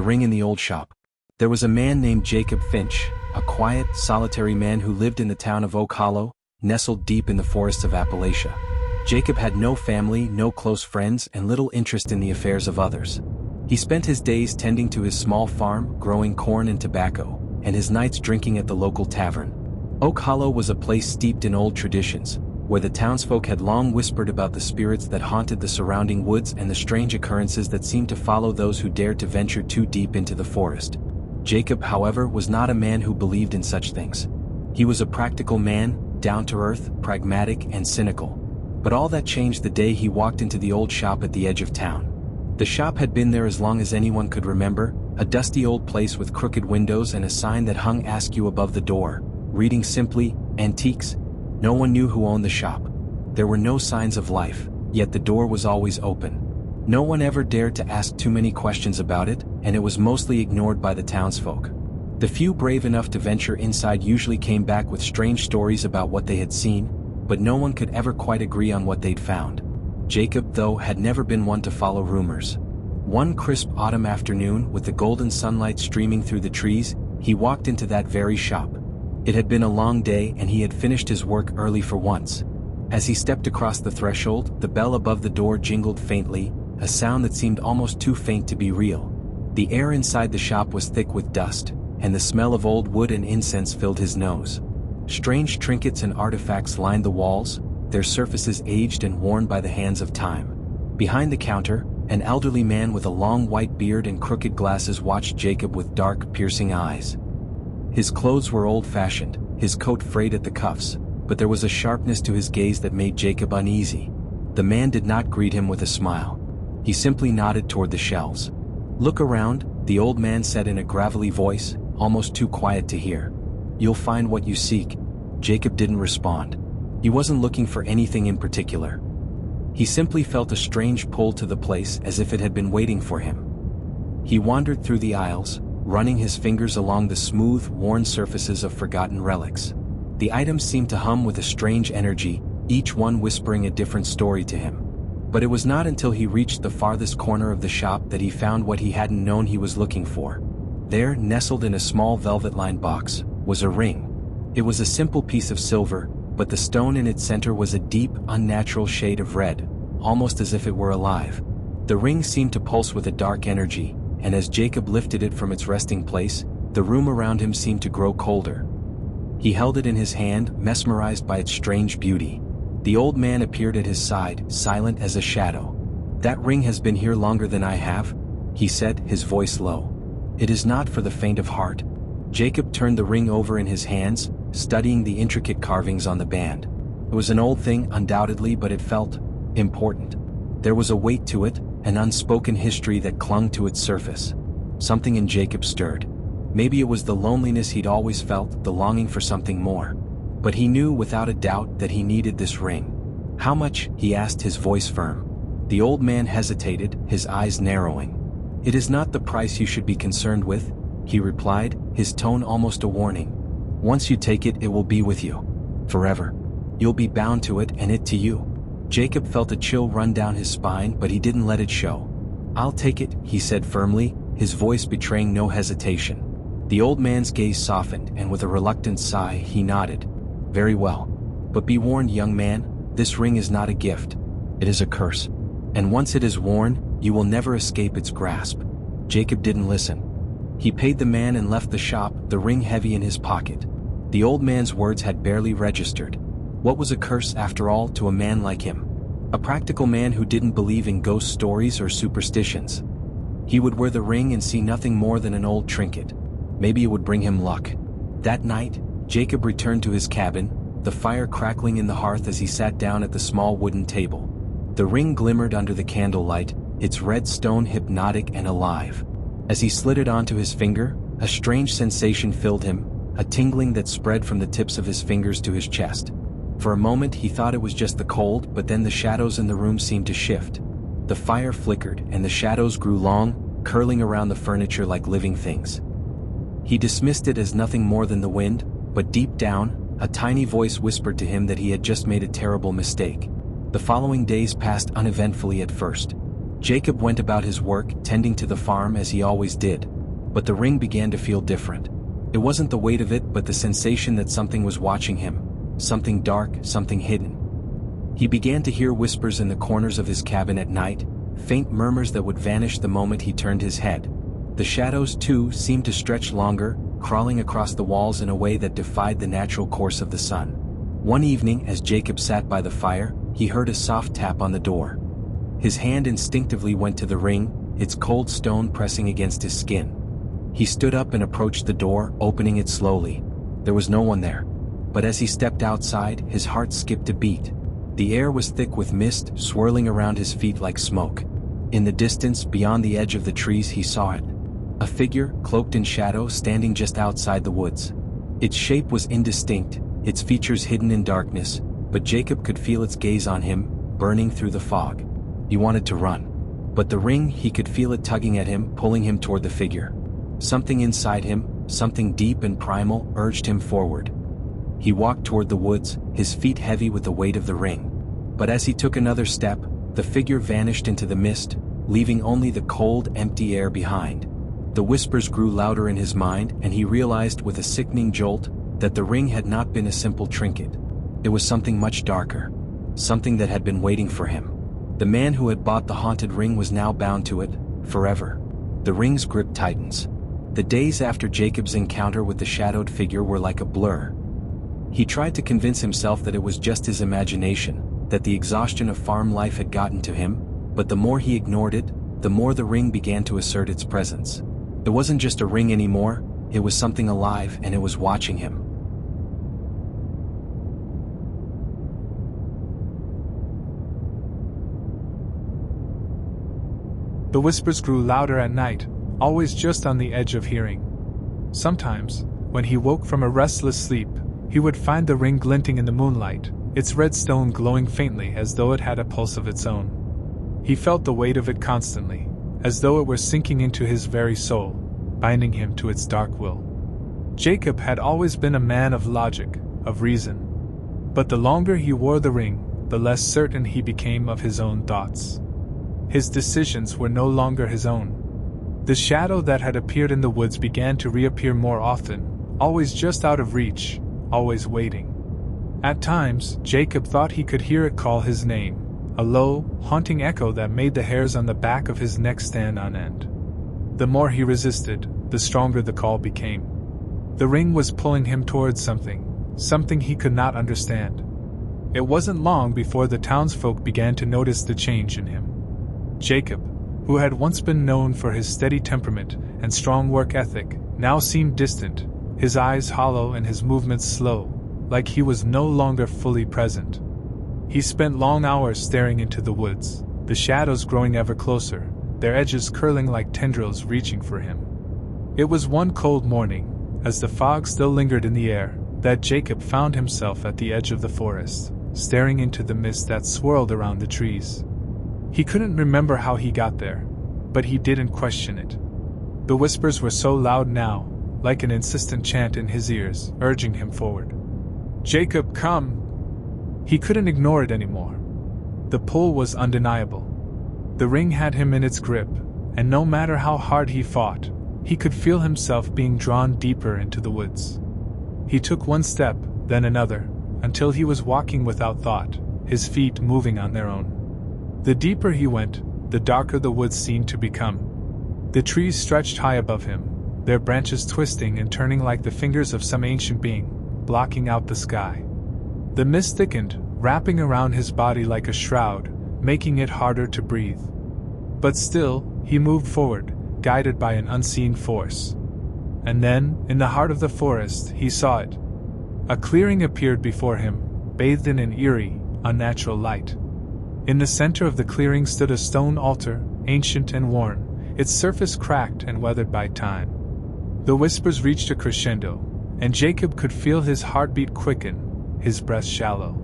ring in the old shop. There was a man named Jacob Finch, a quiet, solitary man who lived in the town of Oak Hollow, nestled deep in the forests of Appalachia. Jacob had no family, no close friends, and little interest in the affairs of others. He spent his days tending to his small farm, growing corn and tobacco, and his nights drinking at the local tavern. Oak Hollow was a place steeped in old traditions, where the townsfolk had long whispered about the spirits that haunted the surrounding woods and the strange occurrences that seemed to follow those who dared to venture too deep into the forest. Jacob, however, was not a man who believed in such things. He was a practical man, down-to-earth, pragmatic, and cynical. But all that changed the day he walked into the old shop at the edge of town. The shop had been there as long as anyone could remember, a dusty old place with crooked windows and a sign that hung askew above the door, reading simply, "Antiques." No one knew who owned the shop. There were no signs of life, yet the door was always open. No one ever dared to ask too many questions about it, and it was mostly ignored by the townsfolk. The few brave enough to venture inside usually came back with strange stories about what they had seen, but no one could ever quite agree on what they'd found. Jacob, though, had never been one to follow rumors. One crisp autumn afternoon, with the golden sunlight streaming through the trees, he walked into that very shop. It had been a long day and he had finished his work early for once. As he stepped across the threshold, the bell above the door jingled faintly, a sound that seemed almost too faint to be real. The air inside the shop was thick with dust, and the smell of old wood and incense filled his nose. Strange trinkets and artifacts lined the walls, their surfaces aged and worn by the hands of time. Behind the counter, an elderly man with a long white beard and crooked glasses watched Jacob with dark, piercing eyes. His clothes were old-fashioned, his coat frayed at the cuffs, but there was a sharpness to his gaze that made Jacob uneasy. The man did not greet him with a smile. He simply nodded toward the shelves. "Look around," the old man said in a gravelly voice, almost too quiet to hear. "You'll find what you seek." Jacob didn't respond. He wasn't looking for anything in particular. He simply felt a strange pull to the place, as if it had been waiting for him. He wandered through the aisles, running his fingers along the smooth, worn surfaces of forgotten relics. The items seemed to hum with a strange energy, each one whispering a different story to him. But it was not until he reached the farthest corner of the shop that he found what he hadn't known he was looking for. There, nestled in a small velvet-lined box, was a ring. It was a simple piece of silver, but the stone in its center was a deep, unnatural shade of red, almost as if it were alive. The ring seemed to pulse with a dark energy, and as Jacob lifted it from its resting place, the room around him seemed to grow colder. He held it in his hand, mesmerized by its strange beauty. The old man appeared at his side, silent as a shadow. "That ring has been here longer than I have," he said, his voice low. "It is not for the faint of heart." Jacob turned the ring over in his hands, studying the intricate carvings on the band. It was an old thing, undoubtedly, but it felt important. There was a weight to it, an unspoken history that clung to its surface. Something in Jacob stirred. Maybe it was the loneliness he'd always felt, the longing for something more. But he knew without a doubt that he needed this ring. "How much?" he asked, his voice firm. The old man hesitated, his eyes narrowing. "It is not the price you should be concerned with," he replied, his tone almost a warning. "Once you take it, it will be with you. Forever. You'll be bound to it and it to you." Jacob felt a chill run down his spine, but he didn't let it show. "I'll take it," he said firmly, his voice betraying no hesitation. The old man's gaze softened, and with a reluctant sigh, he nodded. "Very well. But be warned, young man, this ring is not a gift. It is a curse. And once it is worn, you will never escape its grasp." Jacob didn't listen. He paid the man and left the shop, the ring heavy in his pocket. The old man's words had barely registered. What was a curse, after all, to a man like him? A practical man who didn't believe in ghost stories or superstitions. He would wear the ring and see nothing more than an old trinket. Maybe it would bring him luck. That night, Jacob returned to his cabin, the fire crackling in the hearth as he sat down at the small wooden table. The ring glimmered under the candlelight, its red stone hypnotic and alive. As he slid it onto his finger, a strange sensation filled him, a tingling that spread from the tips of his fingers to his chest. For a moment he thought it was just the cold, but then the shadows in the room seemed to shift. The fire flickered, and the shadows grew long, curling around the furniture like living things. He dismissed it as nothing more than the wind, but deep down, a tiny voice whispered to him that he had just made a terrible mistake. The following days passed uneventfully at first. Jacob went about his work, tending to the farm as he always did, But the ring began to feel different. It wasn't the weight of it but the sensation that something was watching him, something dark, something hidden. He began to hear whispers in the corners of his cabin at night, faint murmurs that would vanish the moment he turned his head. The shadows, too, seemed to stretch longer, crawling across the walls in a way that defied the natural course of the sun. One evening, as Jacob sat by the fire, he heard a soft tap on the door. His hand instinctively went to the ring, its cold stone pressing against his skin. He stood up and approached the door, opening it slowly. There was no one there. But as he stepped outside, his heart skipped a beat. The air was thick with mist, swirling around his feet like smoke. In the distance, beyond the edge of the trees, he saw it. A figure, cloaked in shadow, standing just outside the woods. Its shape was indistinct, its features hidden in darkness, but Jacob could feel its gaze on him, burning through the fog. He wanted to run. But the ring, he could feel it tugging at him, pulling him toward the figure. Something inside him, something deep and primal, urged him forward. He walked toward the woods, his feet heavy with the weight of the ring. But as he took another step, the figure vanished into the mist, leaving only the cold, empty air behind. The whispers grew louder in his mind, and he realized with a sickening jolt that the ring had not been a simple trinket. It was something much darker. Something that had been waiting for him. The man who had bought the haunted ring was now bound to it, forever. The ring's grip tightens. The days after Jacob's encounter with the shadowed figure were like a blur. He tried to convince himself that it was just his imagination, that the exhaustion of farm life had gotten to him, but the more he ignored it, the more the ring began to assert its presence. It wasn't just a ring anymore, it was something alive and it was watching him. The whispers grew louder at night, always just on the edge of hearing. Sometimes, when he woke from a restless sleep, he would find the ring glinting in the moonlight, its red stone glowing faintly as though it had a pulse of its own. He felt the weight of it constantly, as though it were sinking into his very soul, binding him to its dark will. Jacob had always been a man of logic, of reason. But the longer he wore the ring, the less certain he became of his own thoughts. His decisions were no longer his own. The shadow that had appeared in the woods began to reappear more often, always just out of reach, always waiting. At times, Jacob thought he could hear it call his name, a low, haunting echo that made the hairs on the back of his neck stand on end. The more he resisted, the stronger the call became. The ring was pulling him towards something he could not understand. It wasn't long before the townsfolk began to notice the change in him. Jacob, who had once been known for his steady temperament and strong work ethic, now seemed distant, his eyes hollow and his movements slow, like he was no longer fully present. He spent long hours staring into the woods, the shadows growing ever closer, their edges curling like tendrils reaching for him. It was one cold morning, as the fog still lingered in the air, that Jacob found himself at the edge of the forest, staring into the mist that swirled around the trees. He couldn't remember how he got there, but he didn't question it. The whispers were so loud now, like an insistent chant in his ears, urging him forward. "Jacob, come!" He couldn't ignore it anymore. The pull was undeniable. The ring had him in its grip, and no matter how hard he fought, he could feel himself being drawn deeper into the woods. He took one step, then another, until he was walking without thought, his feet moving on their own. The deeper he went, the darker the woods seemed to become. The trees stretched high above him, their branches twisting and turning like the fingers of some ancient being, blocking out the sky. The mist thickened, wrapping around his body like a shroud, making it harder to breathe. But still, he moved forward, guided by an unseen force. And then, in the heart of the forest, he saw it. A clearing appeared before him, bathed in an eerie, unnatural light. In the center of the clearing stood a stone altar, ancient and worn, its surface cracked and weathered by time. The whispers reached a crescendo, and Jacob could feel his heartbeat quicken, his breath shallow.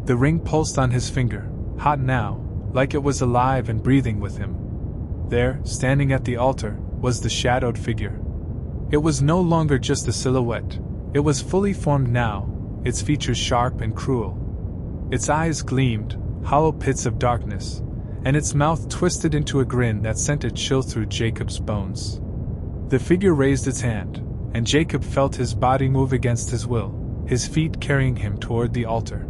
The ring pulsed on his finger, hot now, like it was alive and breathing with him. There, standing at the altar, was the shadowed figure. It was no longer just a silhouette, it was fully formed now, its features sharp and cruel. Its eyes gleamed, hollow pits of darkness, and its mouth twisted into a grin that sent a chill through Jacob's bones. The figure raised its hand, and Jacob felt his body move against his will, his feet carrying him toward the altar.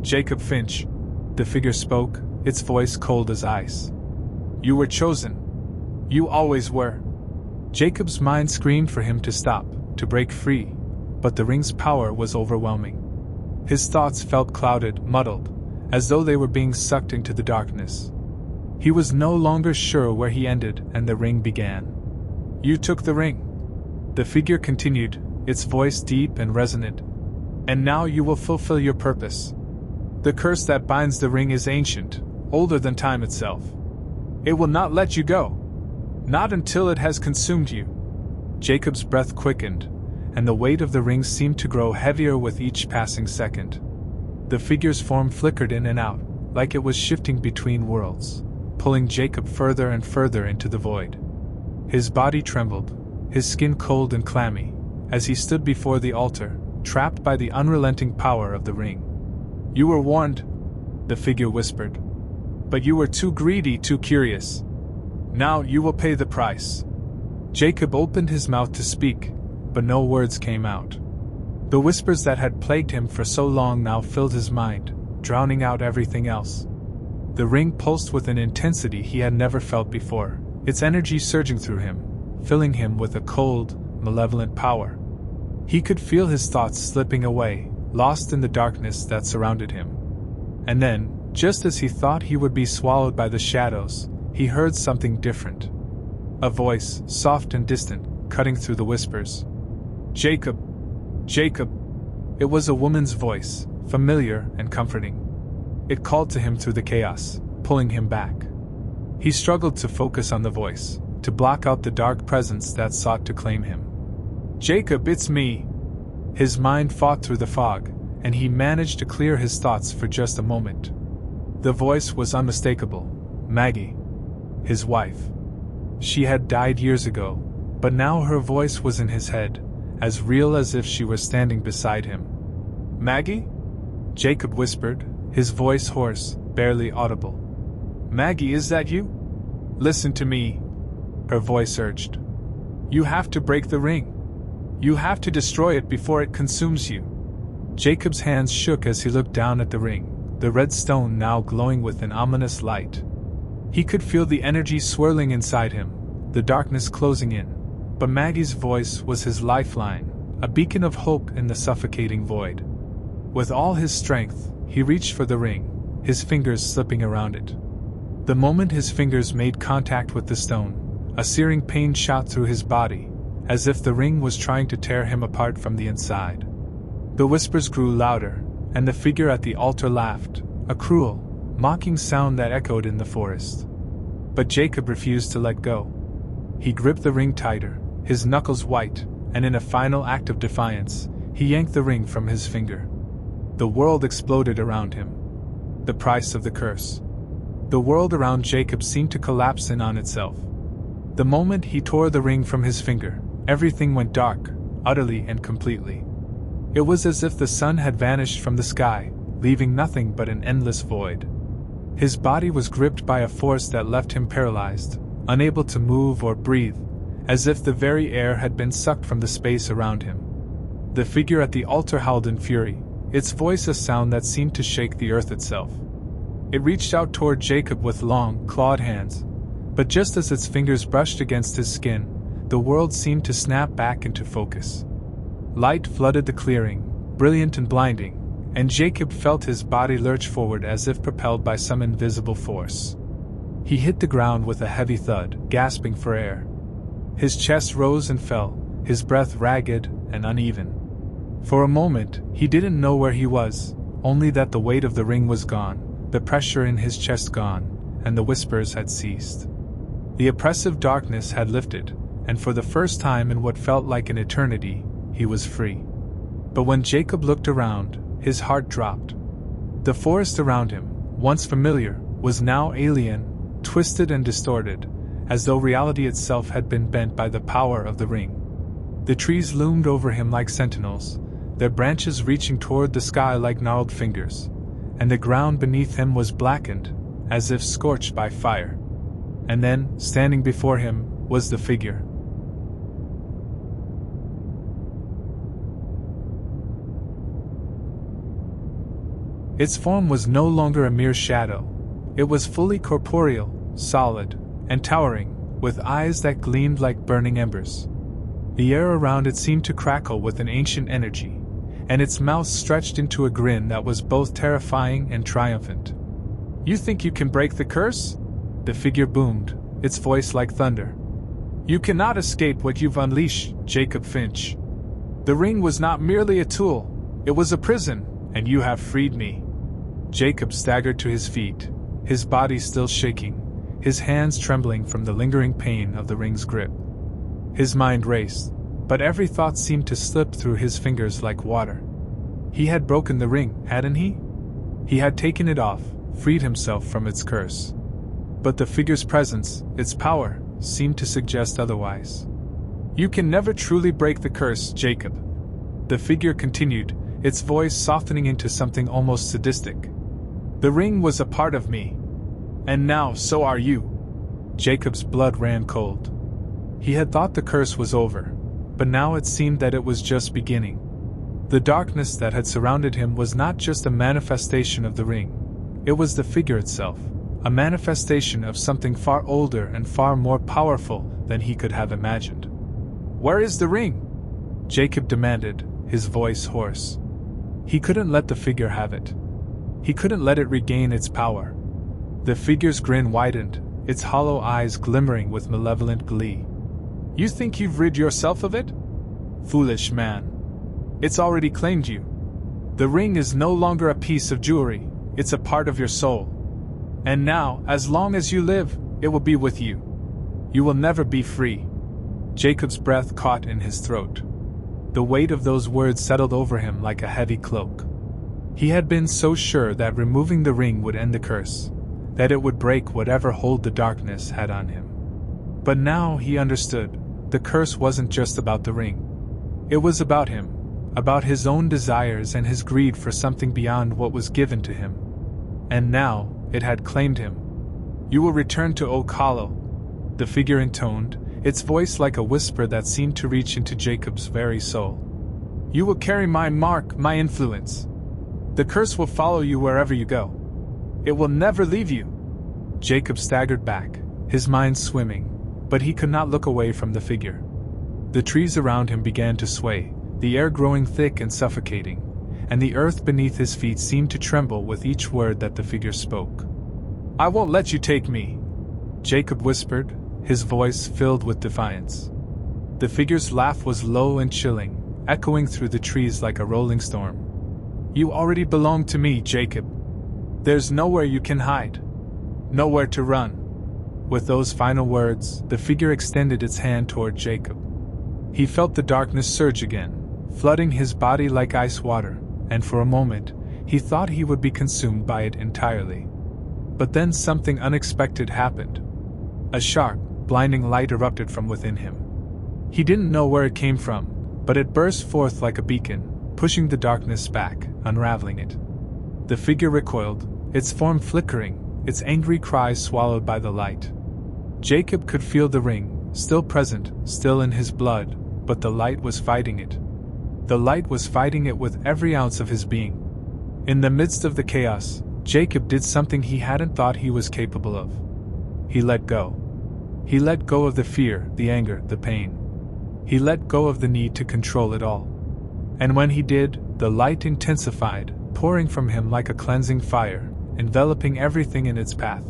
"Jacob Finch," the figure spoke, its voice cold as ice. "You were chosen. You always were." Jacob's mind screamed for him to stop, to break free, but the ring's power was overwhelming. His thoughts felt clouded, muddled, as though they were being sucked into the darkness. He was no longer sure where he ended and the ring began. "You took the ring," the figure continued, its voice deep and resonant. "And now you will fulfill your purpose. The curse that binds the ring is ancient, older than time itself. It will not let you go. Not until it has consumed you." Jacob's breath quickened, and the weight of the ring seemed to grow heavier with each passing second. The figure's form flickered in and out, like it was shifting between worlds, pulling Jacob further and further into the void. His body trembled, his skin cold and clammy, as he stood before the altar, trapped by the unrelenting power of the ring. "You were warned," the figure whispered. "But you were too greedy, too curious. Now you will pay the price." Jacob opened his mouth to speak, but no words came out. The whispers that had plagued him for so long now filled his mind, drowning out everything else. The ring pulsed with an intensity he had never felt before, its energy surging through him, filling him with a cold, malevolent power. He could feel his thoughts slipping away, lost in the darkness that surrounded him. And then, just as he thought he would be swallowed by the shadows, he heard something different. A voice, soft and distant, cutting through the whispers. "Jacob! Jacob!" It was a woman's voice, familiar and comforting. It called to him through the chaos, pulling him back. He struggled to focus on the voice, to block out the dark presence that sought to claim him. "Jacob, it's me!" His mind fought through the fog, and he managed to clear his thoughts for just a moment. The voice was unmistakable. Maggie. His wife. She had died years ago, but now her voice was in his head, as real as if she were standing beside him. "Maggie?" Jacob whispered, his voice hoarse, barely audible. "Maggie, is that you? Listen to me," her voice urged. "You have to break the ring. You have to destroy it before it consumes you." Jacob's hands shook as he looked down at the ring, the red stone now glowing with an ominous light. He could feel the energy swirling inside him, the darkness closing in, but Maggie's voice was his lifeline, a beacon of hope in the suffocating void. With all his strength, he reached for the ring, his fingers slipping around it. The moment his fingers made contact with the stone, a searing pain shot through his body, as if the ring was trying to tear him apart from the inside. The whispers grew louder, and the figure at the altar laughed, a cruel, mocking sound that echoed in the forest. But Jacob refused to let go. He gripped the ring tighter, his knuckles white, and in a final act of defiance, he yanked the ring from his finger. The world exploded around him. The price of the curse. The world around Jacob seemed to collapse in on itself. The moment he tore the ring from his finger, everything went dark, utterly and completely. It was as if the sun had vanished from the sky, leaving nothing but an endless void. His body was gripped by a force that left him paralyzed, unable to move or breathe, as if the very air had been sucked from the space around him. The figure at the altar howled in fury, its voice a sound that seemed to shake the earth itself. It reached out toward Jacob with long, clawed hands, but just as its fingers brushed against his skin, the world seemed to snap back into focus. Light flooded the clearing, brilliant and blinding, and Jacob felt his body lurch forward as if propelled by some invisible force. He hit the ground with a heavy thud, gasping for air. His chest rose and fell, his breath ragged and uneven. For a moment, he didn't know where he was, only that the weight of the ring was gone, the pressure in his chest gone, and the whispers had ceased. The oppressive darkness had lifted, and for the first time in what felt like an eternity, he was free. But when Jacob looked around, his heart dropped. The forest around him, once familiar, was now alien, twisted and distorted, as though reality itself had been bent by the power of the ring. The trees loomed over him like sentinels, their branches reaching toward the sky like gnarled fingers, and the ground beneath him was blackened, as if scorched by fire. And then, standing before him, was the figure. Its form was no longer a mere shadow. It was fully corporeal, solid, and towering, with eyes that gleamed like burning embers. The air around it seemed to crackle with an ancient energy, and its mouth stretched into a grin that was both terrifying and triumphant. "You think you can break the curse?" The figure boomed, its voice like thunder. "You cannot escape what you've unleashed, Jacob Finch. The ring was not merely a tool, it was a prison, and you have freed me." Jacob staggered to his feet, his body still shaking, his hands trembling from the lingering pain of the ring's grip. His mind raced, but every thought seemed to slip through his fingers like water. He had broken the ring, hadn't he? He had taken it off, freed himself from its curse. But the figure's presence, its power, seemed to suggest otherwise. "You can never truly break the curse, Jacob," the figure continued, its voice softening into something almost sadistic. "The ring was a part of me. And now so are you." Jacob's blood ran cold. He had thought the curse was over, but now it seemed that it was just beginning. The darkness that had surrounded him was not just a manifestation of the ring, it was the figure itself, a manifestation of something far older and far more powerful than he could have imagined. "Where is the ring?" Jacob demanded, his voice hoarse. He couldn't let the figure have it. He couldn't let it regain its power. The figure's grin widened, its hollow eyes glimmering with malevolent glee. "You think you've rid yourself of it? Foolish man. It's already claimed you. The ring is no longer a piece of jewelry, it's a part of your soul. And now, as long as you live, it will be with you. You will never be free." Jacob's breath caught in his throat. The weight of those words settled over him like a heavy cloak. He had been so sure that removing the ring would end the curse, that it would break whatever hold the darkness had on him. But now he understood, the curse wasn't just about the ring. It was about him, about his own desires and his greed for something beyond what was given to him. And now, it had claimed him. "You will return to Oak Hollow," the figure intoned, its voice like a whisper that seemed to reach into Jacob's very soul. "You will carry my mark, my influence. The curse will follow you wherever you go. It will never leave you." Jacob staggered back, his mind swimming, but he could not look away from the figure. The trees around him began to sway, the air growing thick and suffocating, and the earth beneath his feet seemed to tremble with each word that the figure spoke. "I won't let you take me," Jacob whispered, his voice filled with defiance. The figure's laugh was low and chilling, echoing through the trees like a rolling storm. "You already belong to me, Jacob. There's nowhere you can hide. Nowhere to run." With those final words, the figure extended its hand toward Jacob. He felt the darkness surge again, flooding his body like ice water, and for a moment, he thought he would be consumed by it entirely. But then something unexpected happened. A sharp, blinding light erupted from within him. He didn't know where it came from, but it burst forth like a beacon, pushing the darkness back, unraveling it. The figure recoiled, its form flickering, its angry cries swallowed by the light. Jacob could feel the ring, still present, still in his blood, but the light was fighting it. The light was fighting it with every ounce of his being. In the midst of the chaos, Jacob did something he hadn't thought he was capable of. He let go. He let go of the fear, the anger, the pain. He let go of the need to control it all. And when he did, the light intensified, pouring from him like a cleansing fire, enveloping everything in its path.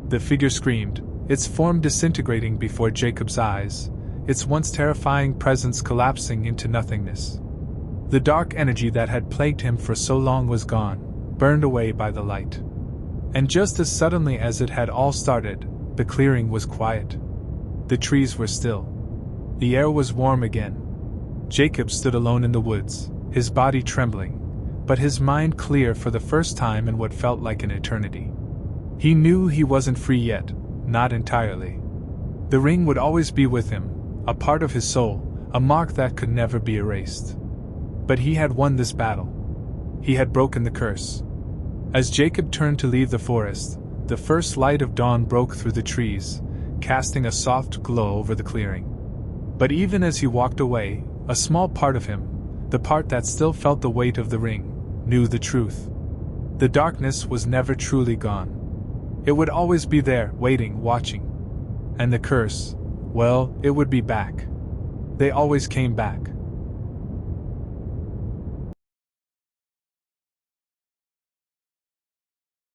The figure screamed, its form disintegrating before Jacob's eyes, its once terrifying presence collapsing into nothingness. The dark energy that had plagued him for so long was gone, burned away by the light. And just as suddenly as it had all started, the clearing was quiet. The trees were still. The air was warm again. Jacob stood alone in the woods, his body trembling, but his mind clear for the first time in what felt like an eternity. He knew he wasn't free yet, not entirely. The ring would always be with him, a part of his soul, a mark that could never be erased. But he had won this battle. He had broken the curse. As Jacob turned to leave the forest, the first light of dawn broke through the trees, casting a soft glow over the clearing. But even as he walked away, a small part of him, the part that still felt the weight of the ring, knew the truth. The darkness was never truly gone. It would always be there, waiting, watching. And the curse, well, it would be back. They always came back.